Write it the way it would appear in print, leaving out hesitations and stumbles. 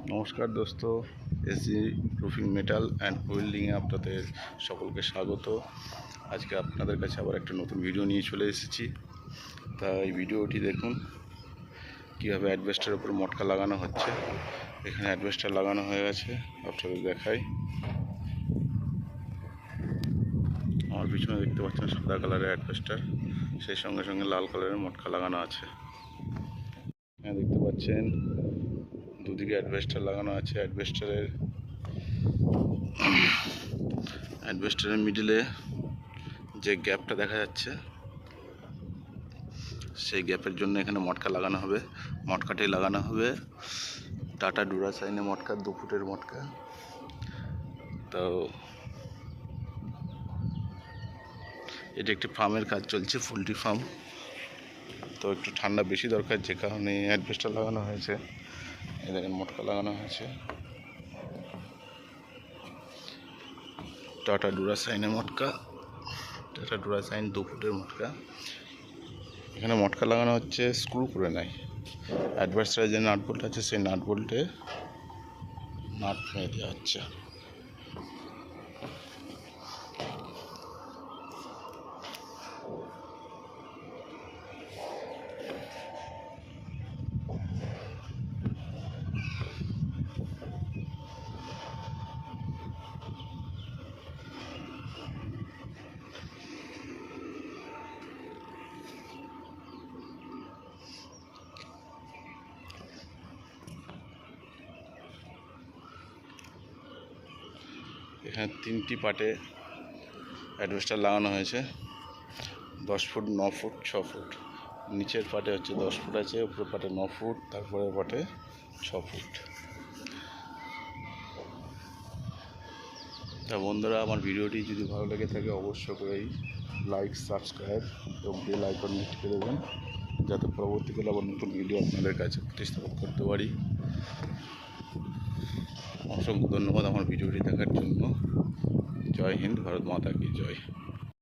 নমস্কার দোস্ত, AC roofing metal and ওয়েল্ডিংয়ে আপনাদের সকলকে স্বাগত। আজকে আপনাদের কাছে আবার একটা নতুন ভিডিও নিয়ে চলে এসেছি। তা এই ভিডিওটি দেখুন কীভাবে অ্যাডভেস্টারের উপর মটকা লাগানো হচ্ছে। এখানে অ্যাডভেস্টার লাগানো হয়ে গেছে, আপনাদের দেখাই। আমার পিছনে দেখতে পাচ্ছেন সাদা কালারের অ্যাডভেস্টার, সেই সঙ্গে সঙ্গে লাল কালারের মটকা লাগানো আছে। এখানে দেখতে পাচ্ছেন দুদিকে অ্যাডভেস্টার লাগানো আছে। অ্যাডভেস্টারের মিডিলে যে গ্যাপটা দেখা যাচ্ছে, সেই গ্যাপের জন্য এখানে মটকা লাগানো হবে। মটকাটি লাগানো হবে টাটা ডুরাসাইনের মটকা, 2 ফুটের মটকা। তো এটি একটি ফার্মের কাজ চলছে, পোলট্রি ফার্ম। তো একটু ঠান্ডা বেশি দরকার, যে কারণে অ্যাডভেস্টার লাগানো হয়েছে। এই দেখেন মটকা লাগানো হয়েছে টাটা ডুরাসাইনের মটকা, টাটা ডুরাসাইন 2 ফুটের মটকা। এখানে মটকা লাগানো হচ্ছে, স্ক্রু করে নেয়। অ্যাডভেস্টারের যে নাট বোল্ট আছে, সেই নাট বোল্টে নাট মেরে দেওয়া হচ্ছে। এখানে 3টি পার্টে অ্যাডভেস্টার লাগানো হয়েছে, 10 ফুট, 9 ফুট, 6 ফুট। নিচের পার্টে হচ্ছে 10 ফুট আছে, উপরের পার্টে 9 ফুট, তারপরের পার্টে 6 ফুট। তা বন্ধুরা, আমার ভিডিওটি যদি ভালো লেগে থাকে অবশ্য করেই লাইক, সাবস্ক্রাইব এবং বেল আইকন হিট করে দেবেন, যাতে পরবর্তীকালে আবার নতুন ভিডিও আপনাদের কাছে উপস্থাপন করতে পারি। অসংখ্য ধন্যবাদ আমার ভিডিওটি দেখার জন্য। জয় হিন্দ, ভারত মাতা কি জয়।